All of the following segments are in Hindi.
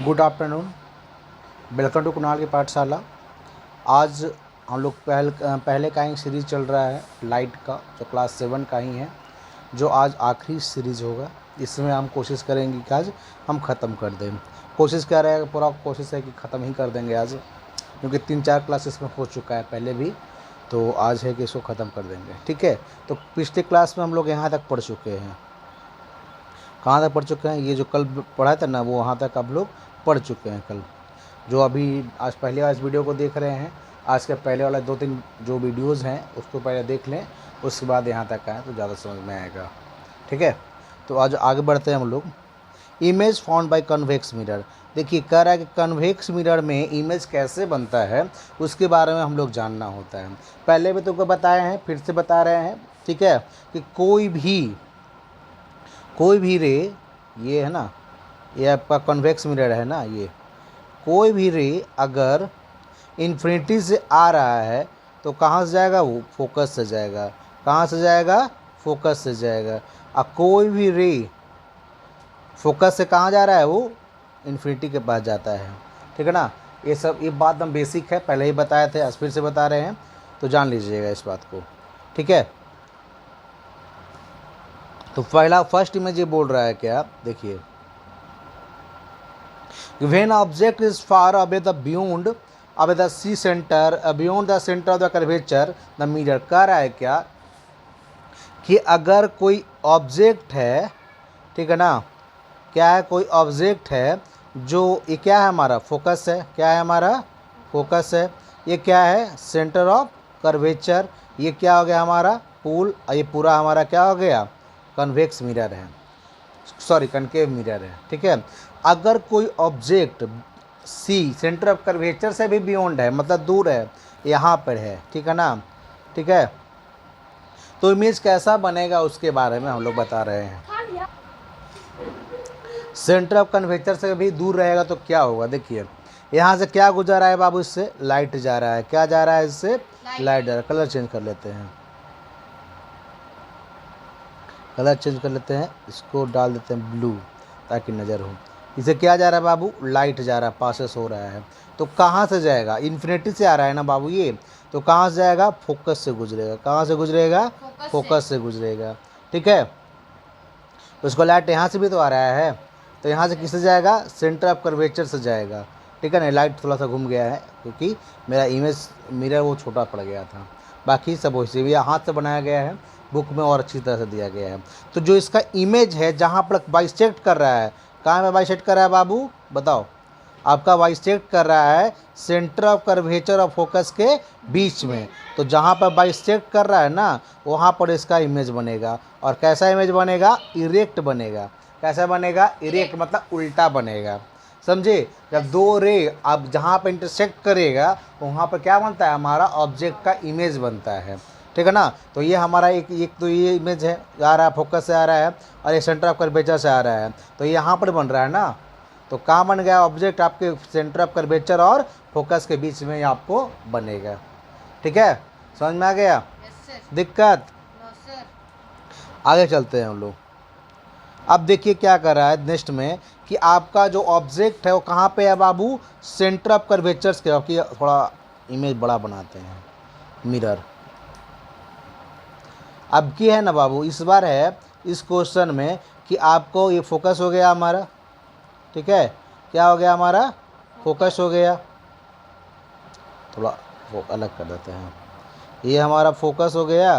Good afternoon, welcome to Kunal की पाठशाला। आज हम लोग पहले का ही सीरीज़ चल रहा है लाइट का, जो क्लास 7 का ही है, जो आज आखिरी सीरीज़ होगा। इसमें हम कोशिश करेंगे कि आज हम ख़त्म कर दें। कोशिश क्या रहेगा, पूरा कोशिश है कि ख़त्म ही कर देंगे आज, क्योंकि 3-4 क्लासेस में हो चुका है पहले भी, तो आज है कि इसको ख़त्म कर देंगे। ठीक है, तो पिछले क्लास में हम लोग यहाँ तक पढ़ चुके हैं। कहाँ तक पढ़ चुके हैं? ये जो कल पढ़ा था ना, वो वहाँ तक आप लोग पढ़ चुके हैं कल। जो अभी आज पहले वाले वीडियो को देख रहे हैं, आज के पहले वाला 2-3 जो वीडियोज़ हैं उसको पहले देख लें, उसके बाद यहाँ तक आए तो ज़्यादा समझ में आएगा। ठीक है, तो आज आगे बढ़ते हैं हम लोग। Image found by convex mirror. देखिए, कह रहा है कि कन्वेक्स मिरर में इमेज कैसे बनता है, उसके बारे में हम लोग जानना होता है। पहले भी तुमको बताए हैं, फिर से बता रहे हैं। ठीक है, कि कोई भी रे, ये है ना, ये आपका कन्वेक्स मिरर है ना, ये कोई भी रे अगर इन्फिनिटी से आ रहा है तो कहाँ से जाएगा? वो फोकस से जाएगा। कहाँ से जाएगा? फोकस से जाएगा। और कोई भी रे फोकस से कहाँ जा रहा है? वो इन्फिनिटी के पास जाता है। ठीक है ना, ये बात हम बेसिक है, पहले ही बताए थे, आज फिर से बता रहे हैं, तो जान लीजिएगा इस बात को। ठीक है, तो फर्स्ट इमेज ये बोल रहा है क्या, देखिए, when object is far away beyond the C center, beyond the center of the curvature the mirror। कह रहा है क्या कि अगर कोई ऑब्जेक्ट है, ठीक है ना, क्या है, कोई ऑब्जेक्ट है जो, ये क्या है, हमारा फोकस है। क्या है? हमारा फोकस है। ये क्या है? Centre of curvature. ये क्या हो गया? हमारा पूल। ये पूरा हमारा क्या हो गया? कन्वेक्स मिरर है, सॉरी कनकेव मिरर है। ठीक है, अगर कोई object C centre of curvature से भी बियॉन्ड है, मतलब दूर है, यहाँ पर है, ठीक है ना, ठीक है, तो इमेज कैसा बनेगा उसके बारे में हम लोग बता रहे हैं। सेंटर ऑफ कर्वेचर से भी दूर रहेगा तो क्या होगा? देखिए, यहाँ से क्या गुजर रहा है बाबू? इससे लाइट जा रहा है। क्या जा रहा है? इससे लाइट जा रहा है। कलर चेंज कर लेते हैं, इसको डाल देते हैं ब्लू ताकि नज़र हो। इसे क्या जा रहा है बाबू? लाइट जा रहा है, पासेस हो रहा है। तो कहाँ से जाएगा? इन्फिनिटी से आ रहा है ना बाबू ये, तो कहाँ से जाएगा? फोकस से गुजरेगा। कहाँ से गुजरेगा? फोकस से गुजरेगा। ठीक है, तो इसको लाइट यहाँ से भी तो आ रहा है, तो यहाँ से किससे जाएगा? सेंटर ऑफ कर्वेचर से जाएगा। ठीक है ना, लाइट थोड़ा सा घूम गया है क्योंकि मेरा इमेज मिरर वो छोटा पड़ गया था, बाकी सब वैसे भी हाथ से बनाया गया है, बुक में और अच्छी तरह से दिया गया है। तो जो इसका इमेज है, जहाँ पर बाइसेक्ट कर रहा है, कहाँ में बाइसेक्ट कर रहा है बाबू? बताओ। आपका बाइसेक्ट कर रहा है सेंटर ऑफ कर्वेचर और फोकस के बीच में। तो जहाँ पर बाइसेक्ट कर रहा है ना, वहाँ पर इसका इमेज बनेगा। और कैसा इमेज बनेगा? इरेक्ट बनेगा। कैसा बनेगा? इरेक्ट, मतलब उल्टा बनेगा। समझे? जब दो रे अब जहाँ पर इंटरसेक्ट करेगा, वहाँ पर क्या बनता है? हमारा ऑब्जेक्ट का इमेज बनता है। ठीक है ना, तो ये हमारा एक तो ये इमेज है, आ रहा है फोकस से आ रहा है, और ये सेंटर ऑफ कर्वेचर से आ रहा है, तो यहाँ पर बन रहा है ना। तो कहाँ बन गया ऑब्जेक्ट? आपके सेंटर ऑफ कर्वेचर और फोकस के बीच में आपको बनेगा। ठीक है, समझ में आ गया? दिक्कत? आगे चलते हैं हम लोग। अब देखिए क्या कर रहा है नेक्स्ट में, कि आपका जो ऑब्जेक्ट है वो कहाँ पे है बाबू? सेंटर ऑफ कर्वेचर्स के। आपकी थोड़ा इमेज बड़ा बनाते हैं, मिरर। अब की है ना बाबू, इस बार है इस क्वेश्चन में कि आपको ये फोकस हो गया हमारा। ठीक है, क्या हो गया हमारा? फोकस हो गया। थोड़ा वो अलग कर देते हैं, ये हमारा फोकस हो गया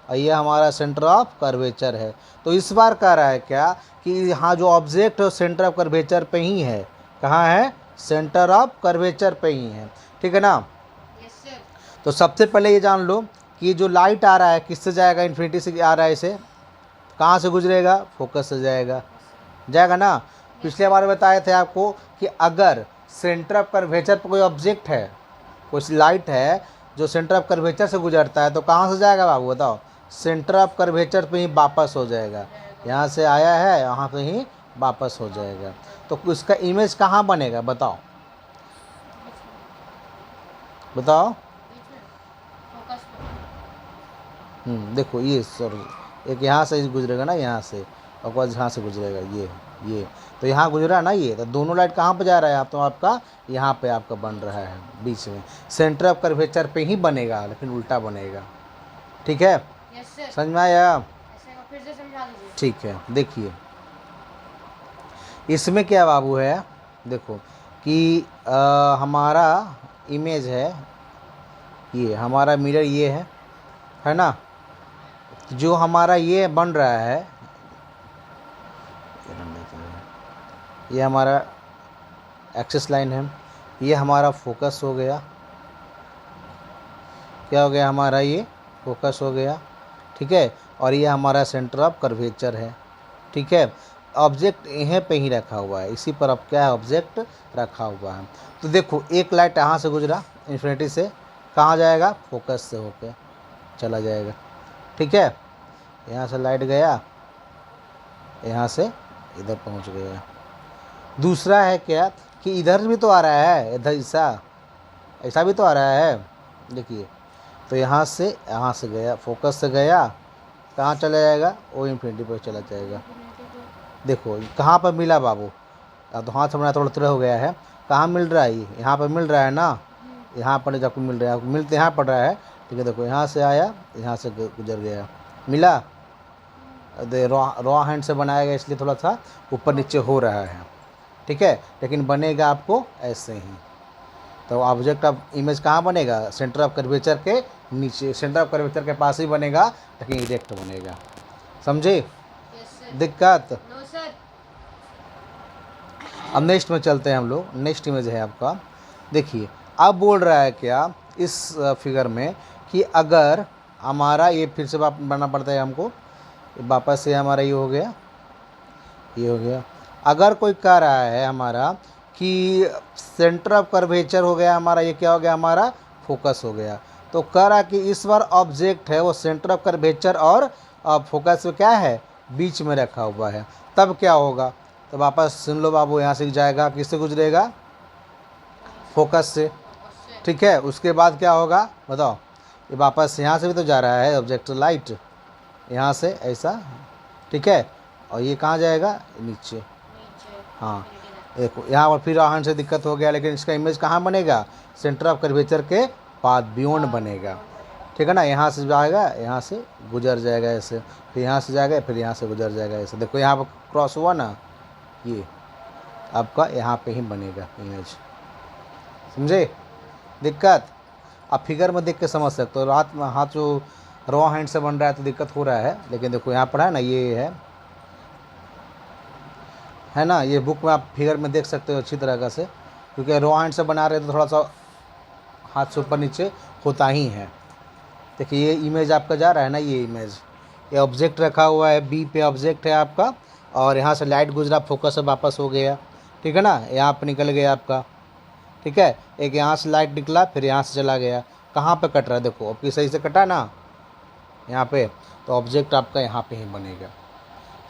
और ये हमारा सेंटर ऑफ कर्वेचर है। तो इस बार कह रहा है क्या कि यहाँ जो ऑब्जेक्ट है सेंटर ऑफ कर्वेचर पे ही है। कहाँ है? सेंटर ऑफ कर्वेचर पे ही है। ठीक है ना। तो सबसे पहले ये जान लो कि ये जो लाइट आ रहा है किससे जाएगा? इन्फिनिटी से आ रहा है, इसे कहाँ से गुजरेगा? फोकस से जाएगा। जाएगा ना। पिछले बार बताए थे आपको कि अगर सेंटर ऑफ कर्वेचर पर कोई ऑब्जेक्ट है, कोई लाइट है जो सेंटर ऑफ कर्वेचर से गुजरता है, तो कहाँ से जाएगा बाबू? बताओ। सेंटर ऑफ कर्वेचर पे ही वापस हो जाएगा। यहाँ से आया है, यहाँ पे ही वापस हो जाएगा। तो उसका इमेज कहाँ बनेगा? बताओ बताओ। देखो ये सॉरी, एक यहाँ से गुजरेगा ना, यहाँ से, और बाद यहाँ से गुजरेगा ये। तो यहाँ गुजरा ना ये, तो दोनों लाइट कहाँ पे जा रहा है आप, तो आपका यहाँ पे आपका बन रहा है बीच में। सेंटर ऑफ कर्वेचर पे ही बनेगा, लेकिन उल्टा बनेगा। ठीक है, यस सर। समझ में आया? फिर से समझा दीजिए। ठीक है, देखिए इसमें क्या बाबू है, देखो कि हमारा इमेज है ये, हमारा मिरर ये है ना, जो हमारा ये बन रहा है, ये हमारा एक्सिस लाइन है, ये हमारा फोकस हो गया। क्या हो गया हमारा, ये फोकस हो गया। ठीक है, और ये हमारा सेंटर ऑफ कर्वेचर है। ठीक है, ऑब्जेक्ट यहीं पे ही रखा हुआ है, इसी पर अब क्या है, ऑब्जेक्ट रखा हुआ है। तो देखो एक लाइट यहाँ से गुजरा इन्फिनिटी से, कहाँ जाएगा, फोकस से होके चला जाएगा। ठीक है, यहाँ से लाइट गया, यहाँ से इधर पहुँच गया। दूसरा है क्या कि इधर भी तो आ रहा है, इधर ऐसा भी तो आ रहा है। देखिए, तो यहाँ से गया, फोकस से गया, कहाँ चला जाएगा, वो इन्फिनिटी पर चला जाएगा। देखो कहाँ पर मिला बाबू, तो हाथ हमारा थोड़ा तरह हो गया है, कहाँ मिल रहा है, ये यहाँ पर मिल रहा है ना, यहाँ पर जब मिल रहा है, मिलते यहाँ पड़ रहा है। ठीक है, देखो यहाँ से आया, यहाँ से गुजर गया, मिला। रॉ हैंड से बनाया गया इसलिए थोड़ा सा ऊपर नीचे हो रहा है। ठीक है, लेकिन बनेगा आपको ऐसे ही। तो ऑब्जेक्ट ऑफ इमेज कहाँ बनेगा, सेंटर ऑफ कर्वेचर के नीचे, सेंटर ऑफ कर्वेचर के पास ही बनेगा, लेकिन इरेक्ट बनेगा। समझे दिक्कत? No sir. अब नेक्स्ट में चलते हैं हम लोग। नेक्स्ट इमेज है आपका, देखिए अब बोल रहा है क्या इस फिगर में कि अगर हमारा ये फिर से बनना पड़ता है हमको, वापस से हमारा ये हो गया, ये हो गया। अगर कोई कह रहा है हमारा कि सेंटर ऑफ कर्वेचर हो गया हमारा, ये क्या हो गया हमारा, फोकस हो गया, तो कह रहा कि इस बार ऑब्जेक्ट है वो सेंटर ऑफ कर्वेचर और फोकस में क्या है, बीच में रखा हुआ है, तब क्या होगा। तो वापस सुन लो बाबू, यहाँ से जाएगा, किससे गुजरेगा, फोकस से। ठीक है, उसके बाद क्या होगा बताओ, ये वापस यहाँ से भी तो जा रहा है ऑब्जेक्ट लाइट, यहाँ से ऐसा। ठीक है, और ये कहाँ जाएगा, नीचे। हाँ देखो यहाँ पर फिर आहन से दिक्कत हो गया, लेकिन इसका इमेज कहाँ बनेगा, सेंटर ऑफ कर्वेचर के पाथ बियॉन्ड बनेगा। ठीक है ना, यहाँ से जाएगा, यहाँ से गुजर जाएगा ऐसे, फिर यहाँ से जाएगा, फिर यहाँ से गुजर जाएगा ऐसे। देखो यहाँ पर क्रॉस हुआ ना, ये आपका यहाँ पे ही बनेगा इमेज। समझे दिक्कत? आप फिगर में देख के समझ सकते हो। रात में हाथ जो रॉ हैंड से बन रहा है तो दिक्कत हो रहा है, लेकिन देखो यहाँ पर है ना, ये है ना, ये बुक में आप फिगर में देख सकते हो अच्छी तरह से, क्योंकि रॉ हैंड से बना रहे तो थोड़ा सा हाथ से ऊपर नीचे होता ही है। देखिए ये इमेज आपका जा रहा है ना, ये इमेज, ये ऑब्जेक्ट रखा हुआ है, बी पे ऑब्जेक्ट है आपका, और यहाँ से लाइट गुजरा, फोकस से वापस हो गया। ठीक है ना, यहाँ पर निकल गया आपका। ठीक है, एक यहाँ से लाइट निकला, फिर यहाँ से चला गया, कहाँ पे कट रहा है, देखो अब सही से कटा ना यहाँ पे, तो ऑब्जेक्ट आपका यहाँ पे ही बनेगा।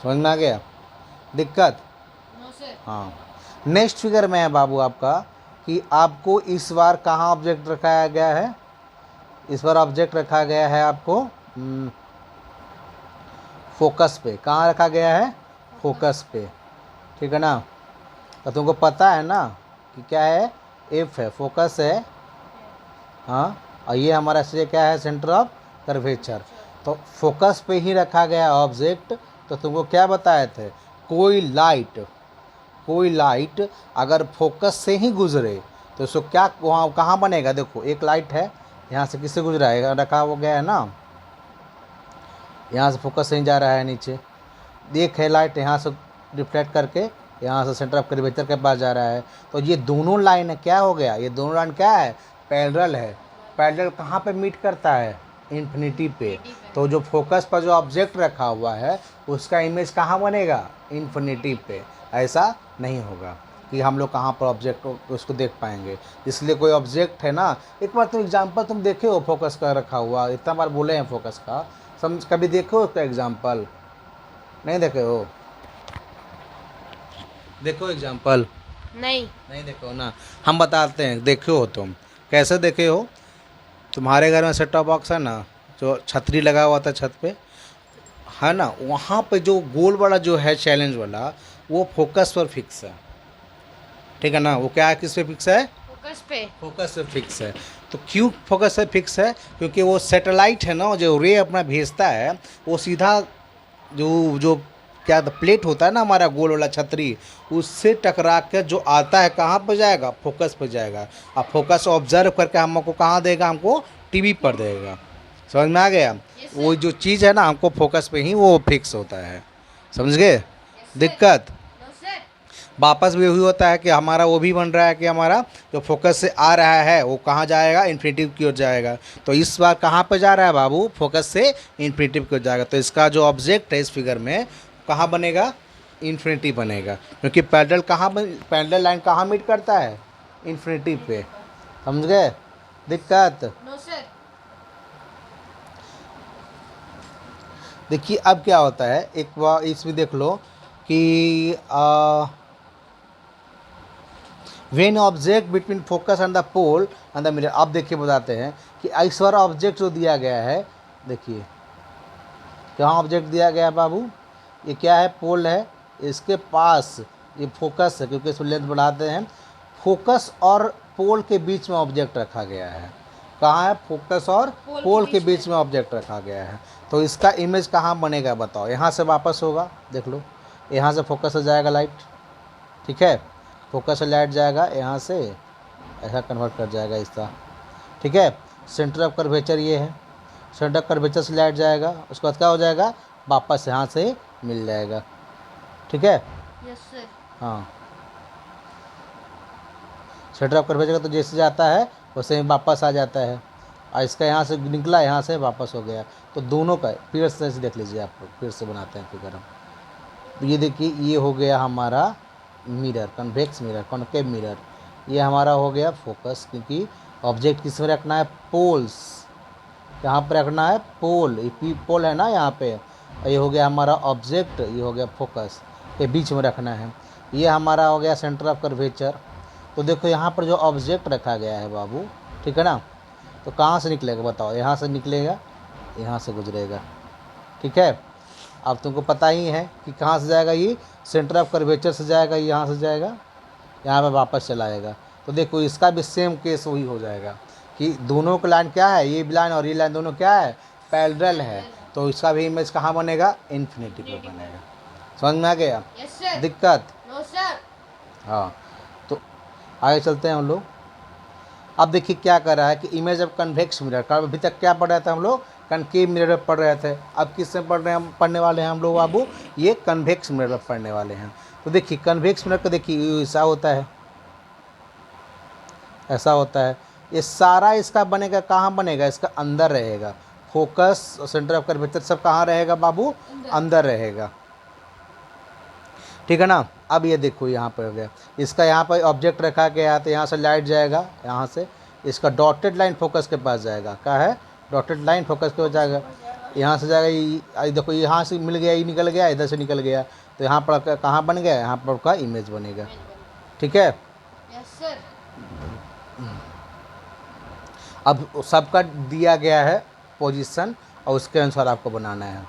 समझ में आ गया दिक्कत? हाँ, नेक्स्ट फिगर में है बाबू आपका कि आपको इस बार कहाँ ऑब्जेक्ट रखाया गया है, इस बार ऑब्जेक्ट रखा गया है आपको फोकस पे। कहाँ रखा गया है, फोकस पे। ठीक है ना, तो तुमको पता है ना कि क्या है, एफ है, फोकस है। हाँ, और ये हमारा से क्या है, सेंटर ऑफ कर्वेचर। तो फोकस पे ही रखा गया ऑब्जेक्ट। तो तुमको क्या बताए थे, कोई लाइट अगर फोकस से ही गुजरे तो उसको क्या, वहाँ कहाँ बनेगा। देखो एक लाइट है, यहाँ से किससे गुजरा है, रखा हो गया है ना, यहाँ से फोकस से ही जा रहा है नीचे। एक है लाइट यहाँ से रिफ्लेक्ट करके यहाँ से सेंटर ऑफ कर्वेचर के पास जा रहा है। तो ये दोनों लाइन क्या हो गया, ये दोनों लाइन क्या है, पैरेलल है। पैरेलल कहाँ पे मीट करता है, इन्फिनिटी पे। तो जो फोकस पर जो ऑब्जेक्ट रखा हुआ है उसका इमेज कहाँ बनेगा, इन्फिनिटी पे। ऐसा नहीं होगा कि हम लोग कहाँ पर ऑब्जेक्ट उसको देख पाएंगे। इसलिए कोई ऑब्जेक्ट है ना, एक बार तुम एग्जाम्पल तुम देखे हो फोकस का रखा हुआ, इतना बार बोले हैं फोकस का, समझ कभी देखे हो उसका एग्जाम्पल, नहीं देखे हो, देखो एग्जाम्पल, नहीं देखो ना, हम बताते हैं, देखे हो तुम, कैसे देखे हो। तुम्हारे घर में सेट टॉप बॉक्स है ना, जो छतरी लगा हुआ था छत पे, है ना, वहाँ पे जो गोल वाला जो है चैलेंज वाला, वो फोकस पर फिक्स है, ठीक है ना। वो क्या है, किस पे फिक्स है, फोकस पे। फोकस पे फिक्स है। तो क्यों फोकस पे फिक्स है, क्योंकि वो सैटेलाइट है ना, जो रे अपना भेजता है वो सीधा जो जो क्या प्लेट होता है ना हमारा गोल वाला छतरी, उससे टकरा कर जो आता है कहाँ पर जाएगा, फोकस पर जाएगा। अब फोकस ऑब्जर्व करके हमको कहाँ देगा, हमको टीवी पर देगा। समझ में आ गया। Yes, वो जो चीज़ है ना, हमको फोकस पे ही वो फिक्स होता है, समझ गए। दिक्कत नो सर। वापस भी वही होता है कि हमारा वो भी बन रहा है कि हमारा जो फोकस से आ रहा है वो कहाँ जाएगा, इन्फिनिटिव की ओर जाएगा। तो इस बार कहाँ पे जा रहा है बाबू, फोकस से इन्फिनिटिव की ओर जाएगा। तो इसका जो ऑब्जेक्ट है इस फिगर में कहाँ बनेगा, इन्फिनिटी बनेगा, क्योंकि पैरेलल पैरेलल लाइन कहाँ मीट करता है, इन्फिनिटी पे। समझ गए। दिक्कत नो सर। देखिए अब क्या होता है, एक बार इसमें देख लो कि when object between focus and the pole and the mirror. अब देखिए बताते हैं कि इस बार ऑब्जेक्ट जो दिया गया है, देखिए कहाँ ऑब्जेक्ट दिया गया है बाबू, ये क्या है, पोल है, इसके पास ये फोकस है, क्योंकि इसमें लेंथ बढ़ाते हैं। फोकस और पोल के बीच में ऑब्जेक्ट रखा गया है। कहाँ है, फोकस और पोल के बीच में ऑब्जेक्ट रखा गया है। तो इसका इमेज कहाँ बनेगा बताओ, यहाँ से वापस होगा, देख लो यहाँ से फोकस से जाएगा लाइट, ठीक है, फोकस से लाइट जाएगा यहाँ से, ऐसा कन्वर्ट कर जाएगा इस तरह, ठीक है। सेंटर ऑफ कर्वेचर ये है, सेंटर ऑफ कर्वेचर से लाइट जाएगा, उसके बाद क्या हो जाएगा, वापस यहाँ से मिल जाएगा, ठीक है। Yes sir. हाँ, सेंटर ऑफ कर्वेचर का तो जैसे जाता है वैसे ही वापस आ जाता है, और इसका यहाँ से निकला, यहाँ से वापस हो गया। तो दोनों का फिर से देख लीजिए, आप फिर से बनाते हैं फिगर हम। तो ये देखिए, ये हो गया हमारा mirror, convex mirror, concave mirror. ये हमारा हो गया फोकस, क्योंकि ऑब्जेक्ट किस में रखना है, पोल्स, यहाँ पर रखना है पोल, ये पोल है ना यहाँ पे। ये हो गया हमारा ऑब्जेक्ट, ये हो गया फोकस, ये बीच में रखना है। ये हमारा हो गया सेंटर ऑफ कर्वेचर। तो देखो यहाँ पर जो ऑब्जेक्ट रखा गया है बाबू, ठीक है ना, तो कहाँ से निकलेगा बताओ, यहाँ से निकलेगा, यहाँ से गुजरेगा, ठीक है। अब तुमको पता ही है कि कहाँ से जाएगा, ये सेंटर ऑफ कर्वेचर से जाएगा, ये यहाँ से जाएगा, यहाँ पे वापस चला आएगा। तो देखो इसका भी सेम केस वही हो जाएगा कि दोनों का लाइन क्या है, ये लाइन और ये लाइन दोनों क्या है, पैरेलल है। तो इसका भी इमेज कहाँ बनेगा, इन्फिनिटी पे बनेगा। समझ में आ गया। Yes sir. दिक्कत नो सर। हाँ, तो आगे चलते हैं हम लोग। अब देखिए क्या कर रहा है कि इमेज ऑफ कन्वेक्स मिरर का, अभी तक क्या पढ़ रहे थे हम लोग, कनकेव मिरर पढ़ रहे थे। अब किस में पढ़ रहे हैं, पढ़ने वाले हैं हम लोग बाबू, ये कन्वेक्स मिरर पढ़ने वाले हैं। तो देखिए कन्वेक्स मिरर का देखिए ऐसा होता है, ऐसा होता है। ये सारा इसका बनेगा, कहाँ बनेगा, इसका अंदर रहेगा। फोकस, सेंटर ऑफ कर्वेचर सब कहाँ रहेगा बाबू, अंदर रहेगा, ठीक है ना। अब ये देखो यहाँ पर हो गया, इसका यहाँ पर ऑब्जेक्ट रखा गया, तो यहाँ से लाइट जाएगा, यहाँ से इसका डॉटेड लाइन फोकस के पास जाएगा, क्या है, डॉटेड लाइन फोकस के पास जाएगा, यहाँ से जाएगा, ये देखो यहाँ से मिल गया, ये निकल गया, इधर से निकल गया, तो यहाँ पर कहाँ बन गया, यहाँ पर का इमेज बनेगा, ठीक है। Yes sir. अब सबका दिया गया है पोजीशन, और उसके अनुसार आपको बनाना है।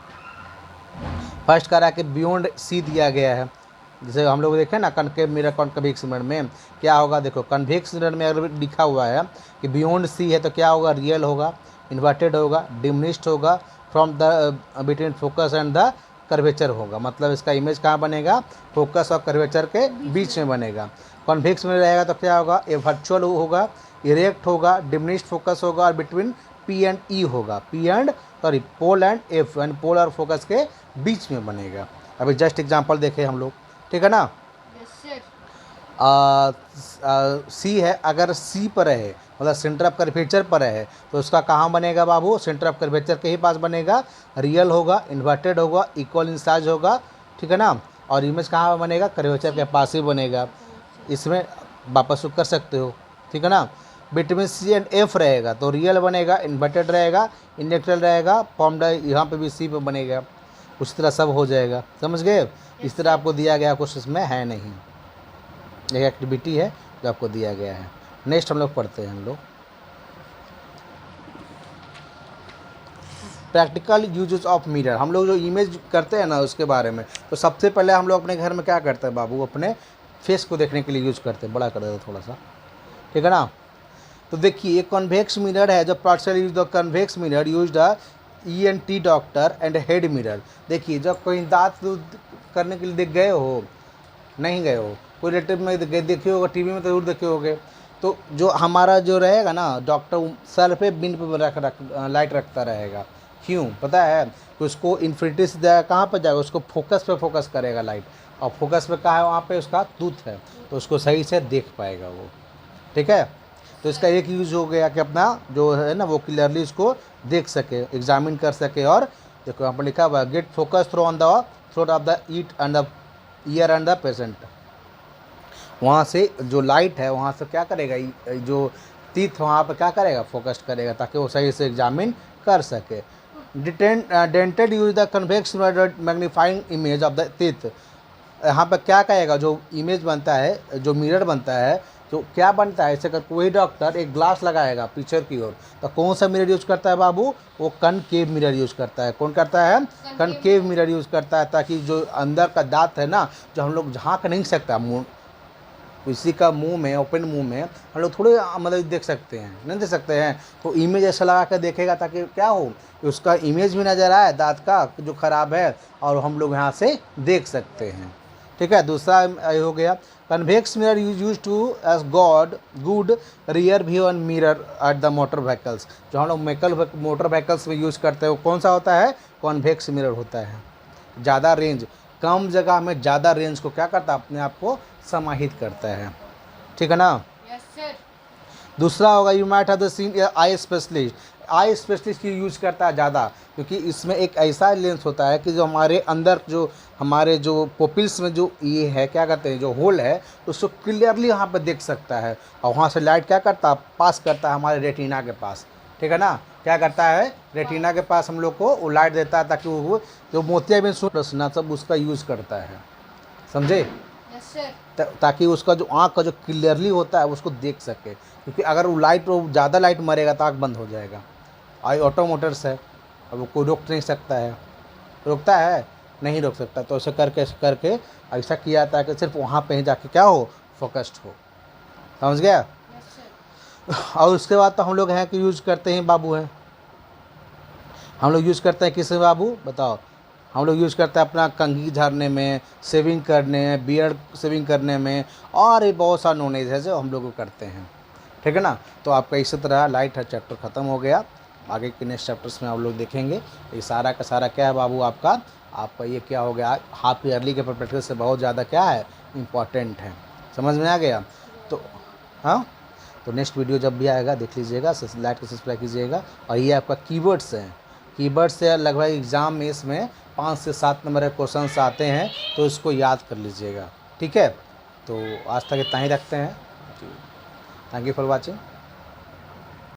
फर्स्ट करा कि बियॉन्ड सी दिया गया है, जैसे हम लोग देखें ना कनकेव मिरर, कन्वेक्स मिरर में क्या होगा, देखो कन्वेक्स मिरर में अगर लिखा हुआ है कि बियॉन्ड सी है, तो क्या होगा, रियल होगा, इन्वर्टेड होगा, डिमिनिश्ड होगा, from the between focus and the curvature होगा। मतलब इसका इमेज कहाँ बनेगा, फोकस और कर्वेचर के बीच में बनेगा। कॉन्वेक्स में रहेगा तो क्या होगा, ये वर्चुअल होगा, इरेक्ट होगा, डिमिनिश्ड फोकस होगा, और बिटवीन पी एंड ई होगा, पोल एंड एफ, यानी पोल और फोकस के बीच में बनेगा। अभी जस्ट एग्जांपल देखें हम लोग, ठीक है ना। Yes sir. सी है, अगर सी पर है, मतलब सेंटर ऑफ कर्वेचर पर है, तो उसका कहाँ बनेगा बाबू, सेंटर ऑफ कर्वेचर के ही पास बनेगा, रियल होगा, इन्वर्टेड होगा, इक्वल इन साइज होगा, ठीक है ना। और इमेज कहाँ बनेगा, कर्वेचर के पास ही बनेगा। इसमें वापस कर सकते हो, ठीक है ना। बिटवीन सी एंड एफ रहेगा तो रियल बनेगा, इन्वर्टेड रहेगा, इनएक्चुअल रहेगा, फॉर्म्ड यहाँ पे भी सी पे बनेगा। उस तरह सब हो जाएगा, समझ गए। इस तरह आपको दिया गया, कुछ इसमें है नहीं, एक एक्टिविटी है जो आपको दिया गया है। नेक्स्ट हम लोग पढ़ते हैं हम लोग। प्रैक्टिकल यूजेस ऑफ मिरर, हम लोग जो इमेज करते हैं ना उसके बारे में, तो सबसे पहले हम लोग अपने घर में क्या करते हैं बाबू, अपने फेस को देखने के लिए यूज करते हैं। बड़ा कर देते थोड़ा सा, ठीक है ना। तो देखिए एक कॉन्वेक्स मिरर है, जो partial use the convex mirror use the ENT doctor and head mirror. देखिए जब कोई दांत करने के लिए देख गए हो, नहीं गए हो, कोई रिलेटिव में देखे होगा, टीवी में तो जरूर देखे होगे, तो जो हमारा जो रहेगा ना डॉक्टर सर पे बिन पे लाइट रखता रहेगा। क्यों पता है कि उसको इन्फिनिटी से जाएगा, कहाँ पर जाएगा, उसको फोकस पे फोकस करेगा लाइट, और फोकस पे कहाँ है, वहाँ पे उसका टूथ है, तो उसको सही से देख पाएगा वो, ठीक है। तो इसका एक यूज़ हो गया कि अपना जो है ना वो क्लियरली उसको देख सके, एग्जामिन कर सके। और देखो यहाँ पर लिखा हुआ है get focus through on the throat of the eat and the ear and the patient. वहाँ से जो लाइट है वहाँ से क्या करेगा, जो टीथ वहाँ पर क्या करेगा, फोकस करेगा, ताकि वो सही से एग्जामिन कर सके। Dented use the convex magnifying image of the teeth. यहाँ पर क्या कहेगा, जो इमेज बनता है, जो मिरर बनता है, तो क्या बनता है, ऐसे कर कोई डॉक्टर एक ग्लास लगाएगा पीछे की ओर, तो कौन सा मिरर यूज करता है बाबू, वो कनकेव मिरर यूज करता है। कौन करता है, कनकेव मिरर यूज करता है, ताकि जो अंदर का दांत है ना, जो हम लोग झाँक नहीं सकता, मुँह किसी का मुंह में, ओपन मुंह में हम लोग थोड़े मतलब देख सकते हैं, नहीं देख सकते हैं, तो इमेज ऐसा लगा कर देखेगा ताकि क्या हो, उसका इमेज भी नज़र आए दांत का जो ख़राब है, और हम लोग यहाँ से देख सकते हैं, ठीक है। दूसरा हो गया convex mirror use to as good rear view and mirror at the motor vehicles. जो हम लोग मोटर व्हीकल्स में यूज़ करते हैं वो कौन सा होता है, कॉन्वेक्स मिरर होता है। ज़्यादा रेंज, कम जगह में ज़्यादा रेंज को क्या करता है, अपने आप को समाहित करता है, ठीक है ना। Yes sir. दूसरा होगा you might have the seen eye specialist. Eye specialist की यूज करता है ज़्यादा, क्योंकि इसमें एक ऐसा लेंस होता है कि जो हमारे अंदर जो हमारे जो पोपिल्स में जो ये है क्या कहते हैं, जो होल है, उसको क्लियरली वहाँ पर देख सकता है, और वहाँ से लाइट क्या करता है, पास करता है हमारे रेटिना के पास, ठीक है ना। क्या करता है, रेटिना के पास हम लोग को वो लाइट देता है, ताकि वो जो मोतियाबिंद रचना सब उसका यूज़ करता है, समझे। Yes sir. ताकि उसका जो आँख का जो क्लियरली होता है उसको देख सके, क्योंकि अगर वो ज़्यादा लाइट मरेगा तो आँख बंद हो जाएगा। आई ऑटोमोटर्स है, अब वो कोई रोक नहीं सकता है, रोकता है नहीं रोक सकता, तो ऐसे करके ऐसा किया जाता है कि सिर्फ वहाँ पे ही जाके क्या हो, फोकस्ड हो, समझ गया। Yes sir. और उसके बाद तो हम लोग हैं कि यूज़ करते हैं बाबू हैं, हम लोग यूज़ करते हैं किस में बाबू बताओ, हम लोग यूज़ करते हैं अपना कंघी झाड़ने में, शेविंग करने में, बियर्ड शेविंग करने में, और ये बहुत सा नॉलेज है जो हम लोग करते हैं, ठीक है ना। तो आपका इसी तरह लाइट है चैप्टर ख़त्म हो गया। आगे के नेक्स्ट चैप्टर्स में आप लोग देखेंगे ये सारा का सारा क्या है बाबू, आपका ये क्या हो गया, हाफ ईयरली के परस्पेक्टिव से बहुत ज़्यादा क्या है, इम्पॉर्टेंट है, समझ में आ गया। तो हाँ, तो नेक्स्ट वीडियो जब भी आएगा देख लीजिएगा, लाइट को सब्सक्राइब कीजिएगा। और ये आपका कीवर्ड्स हैं, कीवर्ड्स से लगभग एग्ज़ाम में इसमें 5 से 7 नंबर के क्वेश्चन आते हैं, तो इसको याद कर लीजिएगा, ठीक है। तो आज तक इतना ही रखते हैं। Thank you for watching.